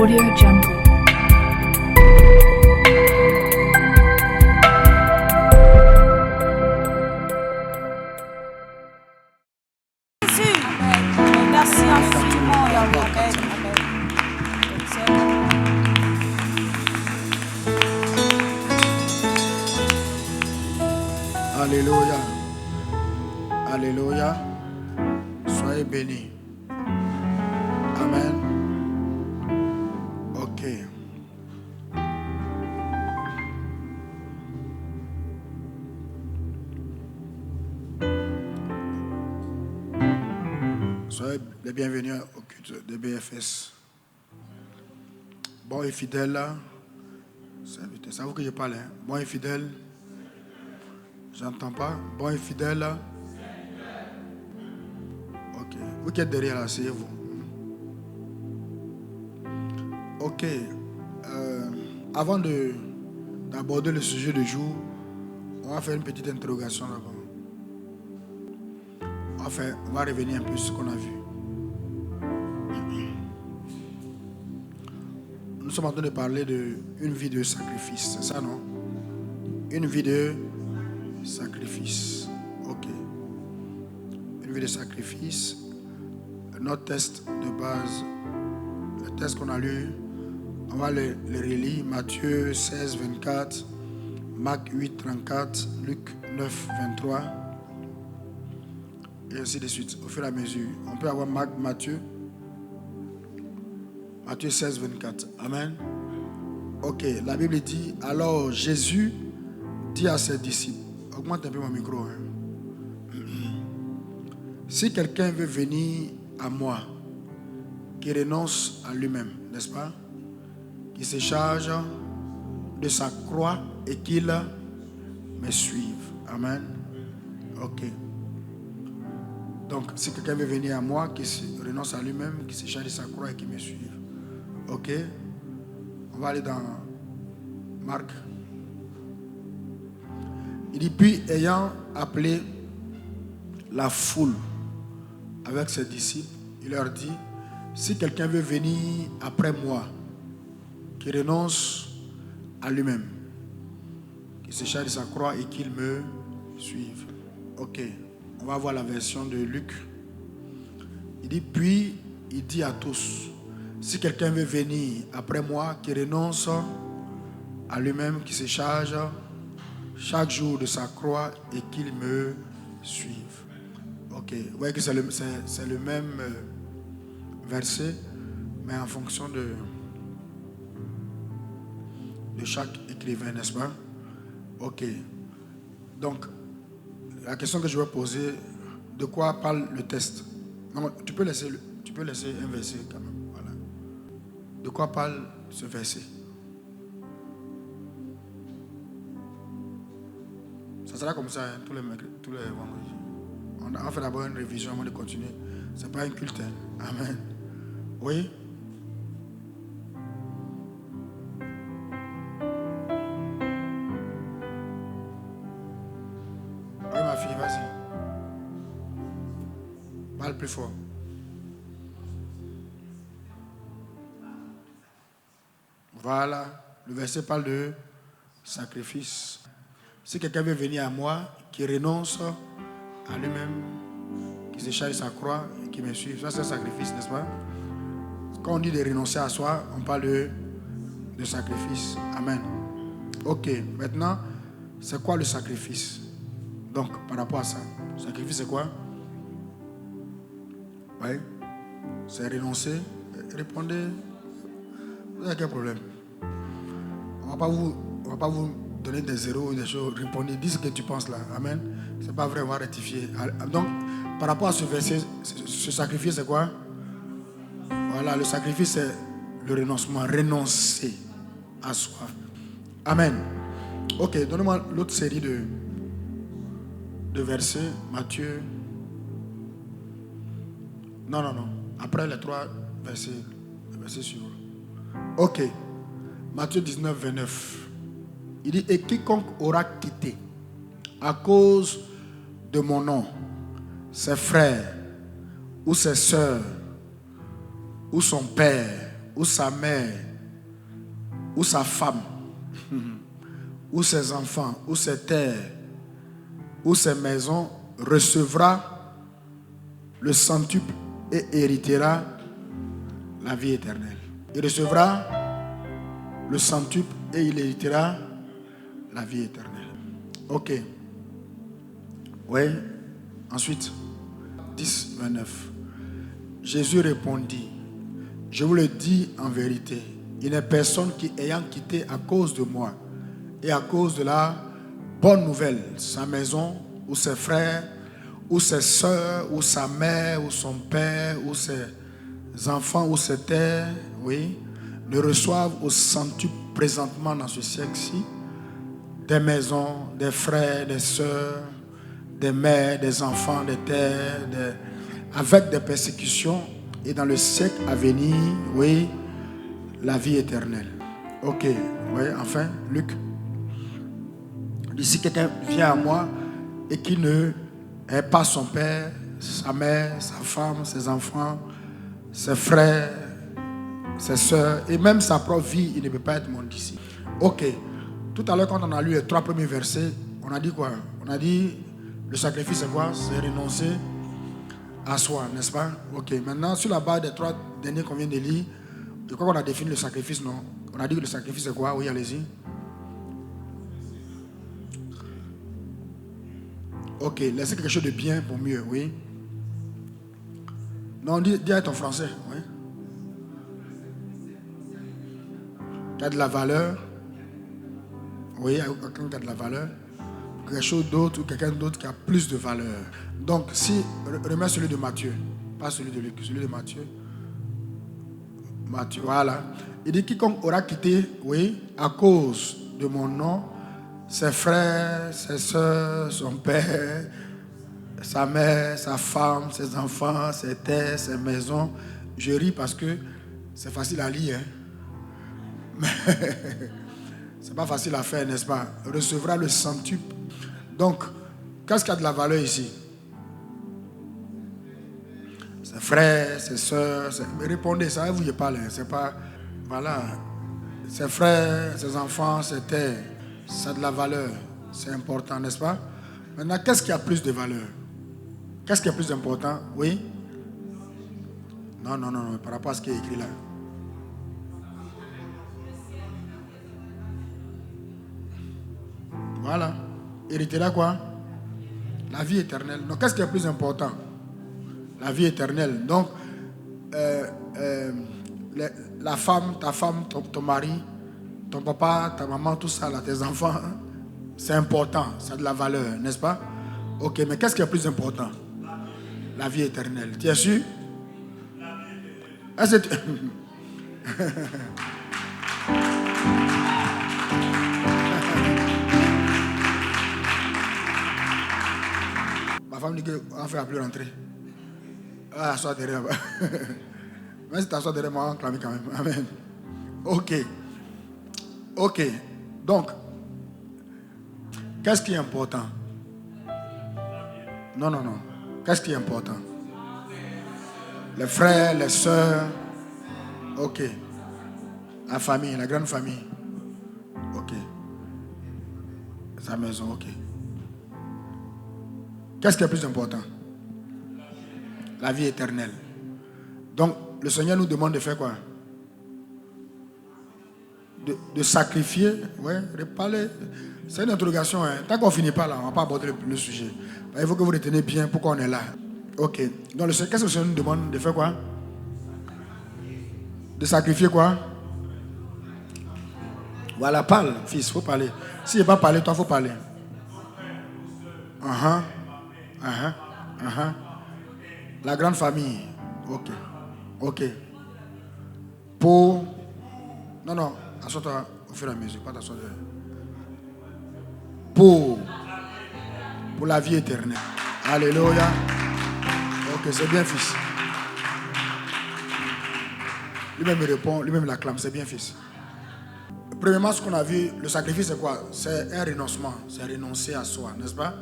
Audio Jungle. Merci infiniment, Yahweh. Alléluia. Alléluia. Soyez bénis. Amen. Ok. Soyez les bienvenus au culte de BFS. Bon et fidèle. C'est à vous que je parle. Hein? Bon et fidèle. J'entends pas. Bon et fidèle. Ok. Vous qui êtes derrière là, asseyez-vous. Ok. Avant d'aborder le sujet du jour, on va faire une petite interrogation là-bas. On va revenir un peu sur ce qu'on a vu. Nous sommes en train de parler d'une vie de sacrifice, c'est ça, non? Une vie de sacrifice. Ok. Une vie de sacrifice. Notre test de base, le test qu'on a lu, on va le relire. Matthieu 16, 24, Marc 8, 34, Luc 9, 23. Et ainsi de suite, au fur et à mesure. On peut avoir Matthieu 16, 24. Amen. Ok, la Bible dit, alors Jésus dit à ses disciples, augmente un peu mon micro. Hein. Si quelqu'un veut venir à moi, qui renonce à lui-même, n'est-ce pas? Qui se charge de sa croix et qu'il me suive. Amen. Ok. Donc, si quelqu'un veut venir à moi, qui renonce à lui-même, qui se charge de sa croix et qui me suive. Ok. On va aller dans Marc. Il dit, puis ayant appelé la foule avec ses disciples, il leur dit, si quelqu'un veut venir après moi, qui renonce à lui-même, qui se charge de sa croix et qu'il me suive. Ok, on va voir la version de Luc. Il dit, puis il dit à tous, si quelqu'un veut venir après moi, qui renonce à lui-même, qui se charge chaque jour de sa croix et qu'il me suive. Ok, vous voyez que c'est le même verset, mais en fonction de chaque écrivain, n'est-ce pas? Ok. Donc, la question que je vais poser, de quoi parle le test? Non, tu peux laisser un verset quand même. Voilà. De quoi parle ce verset? Ça sera comme ça hein, tous les vendredis. On fait d'abord une révision avant de continuer. Ce n'est pas un culte. Hein. Amen. Oui? Oui, ma fille, vas-y. Parle plus fort. Voilà. Le verset parle de sacrifice. Si quelqu'un veut venir à moi, qui renonce à lui-même, qui se charge de sa croix et qui me suit, ça c'est un sacrifice, n'est-ce pas? Quand on dit de renoncer à soi, on parle de sacrifice. Amen. Ok, maintenant, c'est quoi le sacrifice? Donc, par rapport à ça, le sacrifice c'est quoi? Oui, c'est renoncer. Répondez. Vous avez quel problème? On va pas vous donner des zéros ou des choses. Répondez, dis ce que tu penses là. Amen. C'est pas vrai, on va rectifier. Donc, par rapport à ce verset, ce sacrifice c'est quoi? Voilà, le sacrifice c'est le renoncement. Renoncer à soi. Amen. Ok, donnez-moi l'autre série de versets. Matthieu. Non. Après les 3 versets, le verset suivant. Ok. Matthieu 19, 29. Il dit, et quiconque aura quitté à cause de mon nom ses frères ou ses sœurs ou son père ou sa mère, ou sa femme, ou ses enfants, ou ses terres, ou ses maisons, recevra le centuple et héritera la vie éternelle. Il recevra le centuple et il héritera la vie éternelle. Ok. Oui. Ensuite, 10, 29. Jésus répondit, je vous le dis en vérité, il n'est personne qui, ayant quitté à cause de moi et à cause de la bonne nouvelle, sa maison ou ses frères ou ses soeurs ou sa mère ou son père ou ses enfants ou ses terres, oui, ne reçoivent au centuple présentement dans ce siècle-ci des maisons, des frères, des sœurs, des mères, des enfants, des terres, avec des persécutions, et dans le siècle à venir, oui, la vie éternelle. Ok, oui, enfin, Luc. Si quelqu'un vient à moi et qui ne est pas son père, sa mère, sa femme, ses enfants, ses frères, ses soeurs, et même sa propre vie, il ne peut pas être mon disciple. Ok, tout à l'heure quand on a lu les 3 premiers versets, on a dit quoi? On a dit, le sacrifice c'est quoi? C'est renoncer à soi, n'est-ce pas? Ok, maintenant sur la base des 3 derniers qu'on vient de lire, de quoi on a défini le sacrifice, non? On a dit que le sacrifice c'est quoi? Oui, allez-y. Ok, laissez quelque chose de bien pour mieux, oui. Non, dis à ton français, oui. Qui a de la valeur. Oui, quelqu'un qui a de la valeur. Quelque chose d'autre ou quelqu'un d'autre qui a plus de valeur. Donc, si, remets celui de Matthieu, pas celui de Luc, celui de Matthieu. Matthieu, voilà. Il dit quiconque aura quitté, oui, à cause de mon nom, ses frères, ses soeurs, son père, sa mère, sa femme, ses enfants, ses terres, ses maisons. Je ris parce que c'est facile à lire, hein? Mais c'est pas facile à faire, n'est-ce pas? Recevra le centuple. Donc, qu'est-ce qui a de la valeur ici? Ses frères, ses soeurs, mais répondez, ça vous y parle, c'est pas, voilà, ses frères, ses enfants, ses terres, ça a de la valeur, c'est important, n'est-ce pas? Maintenant, qu'est-ce qui a plus de valeur? Qu'est-ce qui est plus important? Oui? Non, par rapport à ce qui est écrit là. Voilà. Héritera quoi? La vie éternelle. Donc, qu'est-ce qui est plus important? La vie éternelle. Donc, la femme, ta femme, ton mari, ton papa, ta maman, tout ça, là, tes enfants, c'est important, ça a de la valeur, n'est-ce pas? Ok, mais qu'est-ce qui est plus important? La vie éternelle. Tu es sûr? Est-ce que ma femme dit qu'on ne fait plus rentrer. Ah, sois derrière. Mais si tu t'assois derrière moi, on va clamer quand même. Amen. Ok. Donc, qu'est-ce qui est important? Non. Qu'est-ce qui est important? Les frères, les sœurs. Ok. La famille, la grande famille. Ok. Sa maison, ok. Qu'est-ce qui est plus important? La vie éternelle. Donc, le Seigneur nous demande de faire quoi? De sacrifier. Ouais, de parler. C'est une interrogation. Hein. Tant qu'on ne finit pas là, on ne va pas aborder le sujet. Il faut que vous retenez bien pourquoi on est là. Ok. Donc, qu'est-ce que le Seigneur nous demande de faire quoi? De sacrifier quoi? Voilà, parle, fils, il faut parler. S'il n'est pas parlé, toi, il faut parler. La grande famille. Ok. Pour... Non, assois-toi au fur et à mesure, pas t'asseoir derrière. Pour la vie éternelle. Alléluia. Ok, c'est bien, fils. Lui-même répond, lui-même l'acclame, c'est bien, fils. Premièrement, ce qu'on a vu, le sacrifice, c'est quoi? C'est un renoncement, c'est renoncer à soi, n'est-ce pas?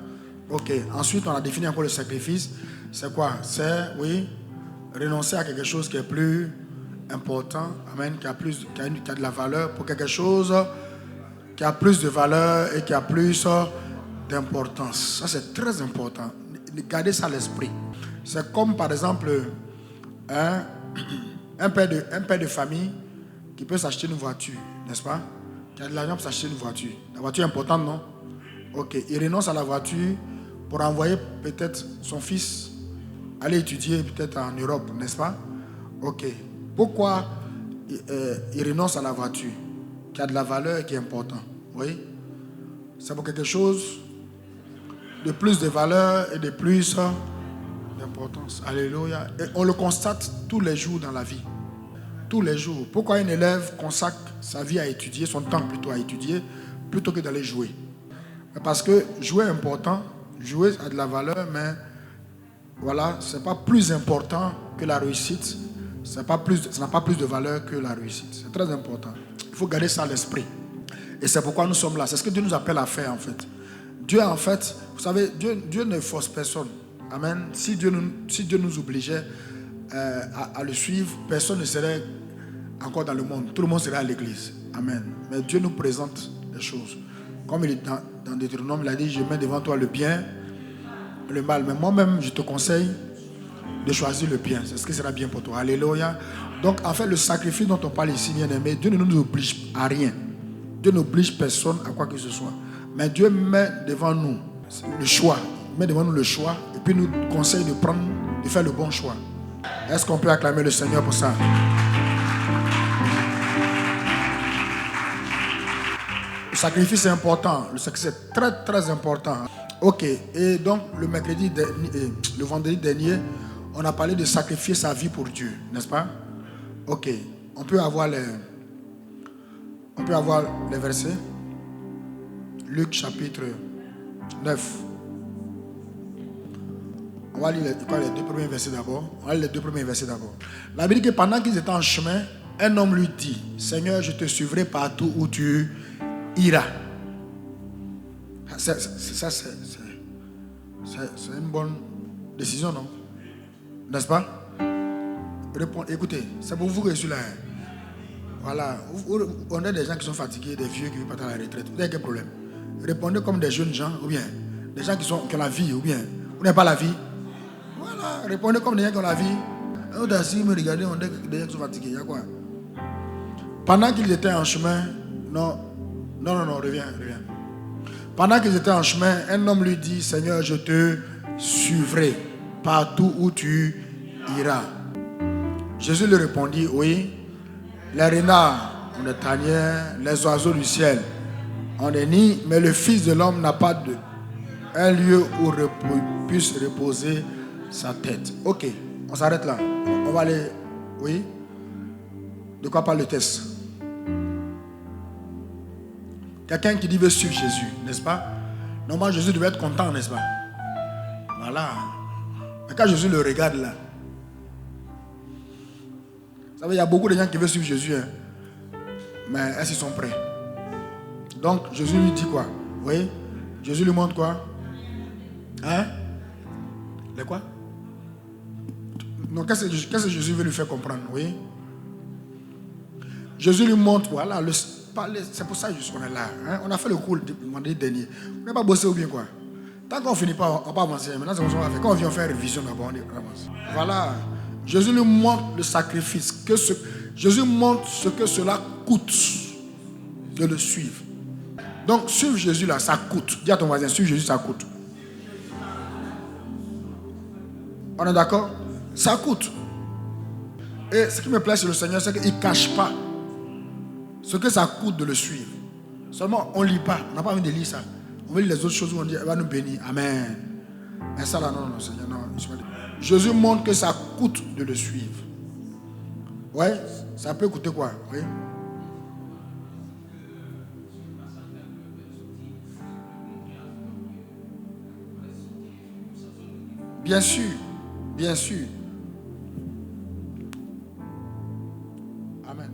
Ok, ensuite, on a défini encore le sacrifice. C'est quoi? C'est, oui, renoncer à quelque chose qui est plus important, amen, qui a de la valeur pour quelque chose qui a plus de valeur et qui a plus d'importance. Ça, c'est très important. Gardez ça à l'esprit. C'est comme, par exemple, un père de famille qui peut s'acheter une voiture, n'est-ce pas? Qui a de l'argent pour s'acheter une voiture. La voiture est importante, non? Ok. Il renonce à la voiture pour envoyer peut-être son fils aller étudier peut-être en Europe, n'est-ce pas? Ok. Pourquoi il renonce à la voiture qui a de la valeur et qui est important? Oui. C'est pour quelque chose de plus de valeur et de plus d'importance. Alléluia. Et on le constate tous les jours dans la vie. Tous les jours. Pourquoi un élève consacre sa vie à étudier, son temps plutôt à étudier, plutôt que d'aller jouer? Parce que jouer est important, jouer a de la valeur, mais voilà, ce n'est pas plus important que la réussite. Ça n'a pas plus de valeur que la réussite. C'est très important. Il faut garder ça à l'esprit. Et c'est pourquoi nous sommes là. C'est ce que Dieu nous appelle à faire en fait. Dieu en fait, vous savez, Dieu ne force personne. Amen. Si Dieu nous obligeait à le suivre, personne ne serait encore dans le monde. Tout le monde serait à l'église. Amen. Mais Dieu nous présente les choses. Comme il est dans Deutéronome, il a dit, je mets devant toi le bien, le mal. Mais moi-même, je te conseille de choisir le bien. C'est ce qui sera bien pour toi. Alléluia. Donc, en fait, le sacrifice dont on parle ici, bien aimé, Dieu ne nous oblige à rien. Dieu n'oblige personne à quoi que ce soit. Mais Dieu met devant nous le choix. Il met devant nous le choix et puis nous conseille de faire le bon choix. Est-ce qu'on peut acclamer le Seigneur pour ça? Le sacrifice est important. Le sacrifice est très très important. Ok. Et donc le vendredi dernier, on a parlé de sacrifier sa vie pour Dieu, n'est-ce pas? Ok. On peut avoir les versets. Luc chapitre 9. On va lire les deux premiers versets d'abord. La Bible dit que pendant qu'ils étaient en chemin, un homme lui dit, Seigneur, je te suivrai partout où tu iras. Ça, c'est une bonne décision, non? N'est-ce pas? Écoutez, c'est pour vous que je suis là. Voilà. On a des gens qui sont fatigués, des vieux qui veulent partir à la retraite. Vous avez quel problème? Répondez comme des jeunes gens, ou bien des gens qui ont la vie, ou bien vous n'avez pas la vie. Voilà. Répondez comme des gens qui ont la vie. Si vous me regardez, on a des gens qui sont fatigués. Il y a quoi? Pendant qu'ils étaient en chemin, non, reviens. Pendant qu'ils étaient en chemin, un homme lui dit, Seigneur, je te suivrai partout où tu iras. Jésus lui répondit, oui, les renards ont des tanières, les oiseaux du ciel ont des nids, mais le Fils de l'homme n'a pas un lieu où puisse reposer sa tête. Ok, on s'arrête là. On va aller, oui. De quoi parle le texte? Quelqu'un qui dit veut suivre Jésus, n'est-ce pas? Normalement, Jésus devait être content, n'est-ce pas? Voilà. Mais quand Jésus le regarde là, vous savez, il y a beaucoup de gens qui veulent suivre Jésus, hein? Mais est-ce qu'ils sont prêts? Donc, Jésus lui dit quoi? Oui? Jésus lui montre quoi? Hein? Les quoi? Non, qu'est-ce que Jésus veut lui faire comprendre? Oui? Jésus lui montre, voilà, c'est pour ça qu'on est là. Hein? On a fait le cours le vendredi dernier. On n'a pas bossé ou bien quoi? Tant qu'on ne finit pas, on ne va pas avancer. Maintenant, c'est ce qu'on va faire. Quand on vient faire une révision d'abord, on avance. Voilà. Jésus lui montre le sacrifice. Jésus montre ce que cela coûte de le suivre. Donc, suivre Jésus là, ça coûte. Dis à ton voisin, suivre Jésus, ça coûte. On est d'accord? Ça coûte. Et ce qui me plaît sur le Seigneur, c'est qu'il ne cache pas ce que ça coûte de le suivre. Seulement, on ne lit pas. On n'a pas envie de lire ça. On veut lire les autres choses où on dit, elle va nous bénir. Amen. Mais ça là, non, Seigneur, non. Jésus montre que ça coûte de le suivre. Ouais, ça peut coûter quoi? Oui. Bien sûr, bien sûr. Amen.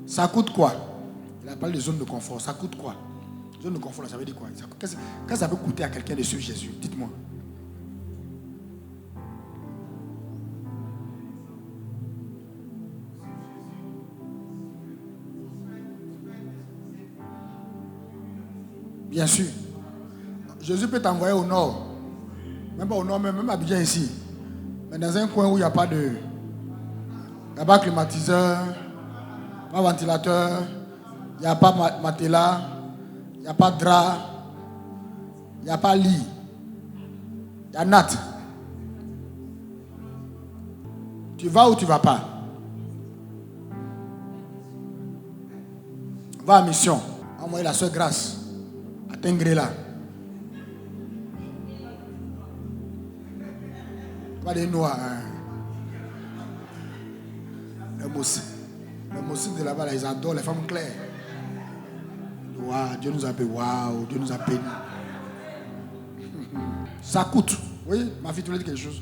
Ça coûte quoi? Il a parlé de zone de confort. Ça coûte quoi? Zone de confort, ça veut dire quoi? Qu'est-ce que ça peut coûter à quelqu'un de suivre Jésus? Dites-moi. Bien sûr. Jésus peut t'envoyer au nord. Même pas au nord, même à Abidjan ici. Mais dans un coin où il n'y a pas de... Il n'y a pas climatiseur, pas ventilateur, il n'y a pas matelas, il n'y a pas drap, il n'y a pas lit. Il y a natte. Tu vas ou tu ne vas pas? Va à mission. Envoyez la soeur Grâce à Tengrela. Pas des noirs. Hein. Les moussis de là-bas, là, ils adorent les femmes claires. Waouh, Dieu nous a payé. Waouh, Dieu nous a payé. Ça coûte. Oui, ma fille, tu voulais dire quelque chose?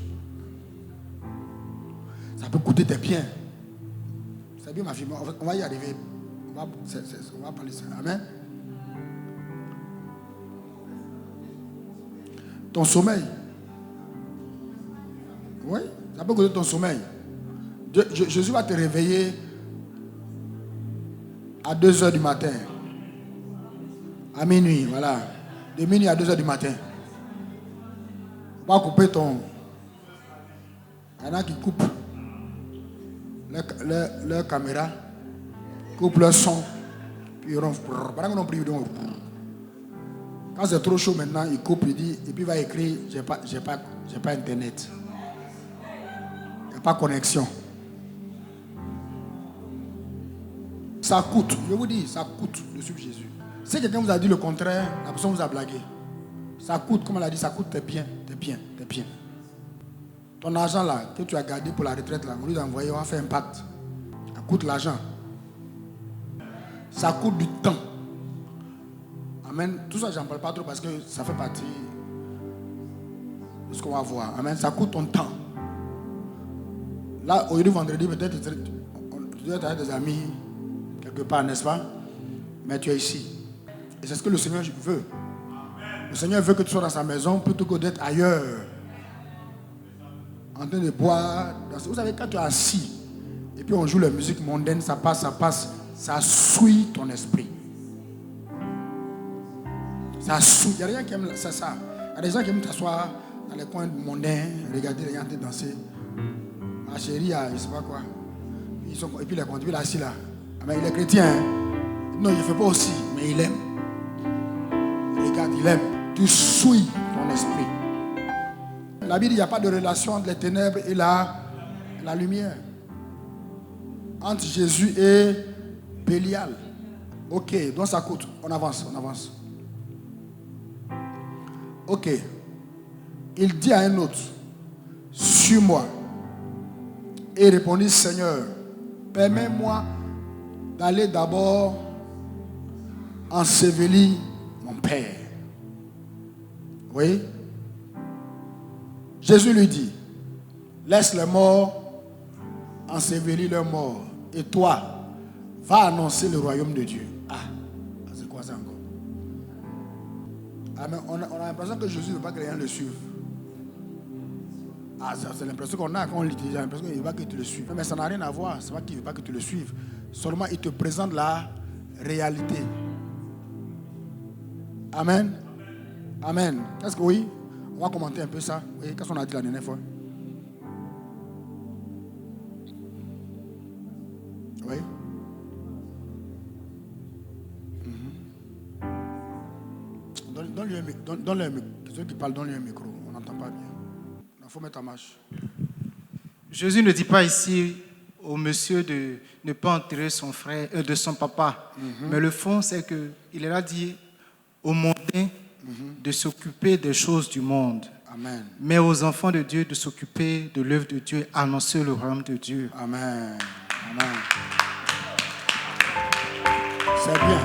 Ça peut coûter tes biens. C'est bien, ma fille. On va y arriver. On va parler de ça. Amen. Ton sommeil. Oui, ça peut coûter ton sommeil. Jésus va te réveiller à 2h du matin. À minuit, voilà. De minuit à 2h du matin. On va couper ton... Il y en a qui coupent leur caméra, coupent leur son, puis ils ronflent. Quand c'est trop chaud maintenant, il coupe, il dit, et puis il va écrire, j'ai pas internet. Il n'y a pas connexion. Ça coûte, je vous dis, ça coûte de suivre Jésus. Si quelqu'un vous a dit le contraire, la personne vous a blagué. Ça coûte, comme elle a dit, ça coûte tes biens. Ton argent là, que tu as gardé pour la retraite là, au lieu d'envoyer, on va faire un pacte. Ça coûte l'argent. Ça coûte du temps. Amen. Tout ça, j'en parle pas trop parce que ça fait partie de ce qu'on va voir. Amen. Ça coûte ton temps. Là, aujourd'hui, vendredi, peut-être tu dois être avec des amis quelque part, n'est-ce pas? Mais tu es ici. Et c'est ce que le Seigneur veut. Le Seigneur veut que tu sois dans sa maison plutôt que d'être ailleurs. En train de boire. Vous savez, quand tu es assis, et puis on joue la musique mondaine, ça passe, ça souille ton esprit. Ça souille. Il n'y a rien qui aime ça. Il y a des gens qui aiment t'asseoir dans les coins mondains, regarder les gens danser. Ma chérie, je ne sais pas quoi. Et puis les conduits là, assis là. Mais il est chrétien. Hein? Non, il ne fait pas aussi, mais il aime. Regarde, il aime. Tu souilles ton esprit. La Bible dit qu'il n'y a pas de relation entre les ténèbres et la lumière. Entre Jésus et Bélial. Ok, donc ça coûte. On avance. Ok. Il dit à un autre, suis-moi. Et il répondit, Seigneur, permets-moi d'aller d'abord ensevelir mon Père. Oui. Jésus lui dit, laisse les morts ensevelir leurs morts. Et toi, va annoncer le royaume de Dieu. Ah, c'est quoi ça encore? Ah, mais on a l'impression que Jésus ne veut pas que les gens le suivent. Ah, c'est l'impression qu'on a quand on lit. J'ai l'impression qu'il ne veut pas que tu le suives. Mais ça n'a rien à voir. C'est pas qu'il ne veut pas que tu le suives. Seulement, il te présente la réalité. Amen. Amen. Qu'est-ce que oui? On va commenter un peu ça. Oui, qu'est-ce qu'on a dit la dernière fois? Oui. Donne-le un micro. Ceux qui parlent, donne-le un micro. On n'entend pas bien. Il faut mettre en marche. Jésus ne dit pas ici au monsieur de ne pas enterrer son frère, de son papa. Mais le fond, c'est qu'il a dit aux mondains de s'occuper des choses du monde. Amen. Mais aux enfants de Dieu de s'occuper de l'œuvre de Dieu, annoncer le royaume de Dieu. Amen. Amen. C'est bien.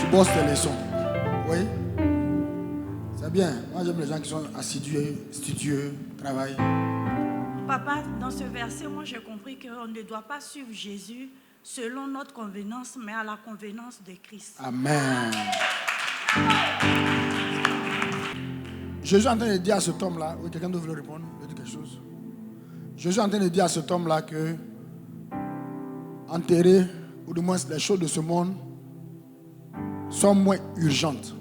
Tu bosses tes leçons. Oui. C'est bien. Moi, j'aime les gens qui sont assidus, studieux, travaillent. Papa, dans ce verset, moi j'ai compris qu'on ne doit pas suivre Jésus selon notre convenance, mais à la convenance de Christ. Amen. Jésus est en train de dire à cet homme-là, oui, quelqu'un doit répondre, veut dire quelque chose. Jésus est en train de dire à cet homme-là que enterrer, ou du moins les choses de ce monde, sont moins urgentes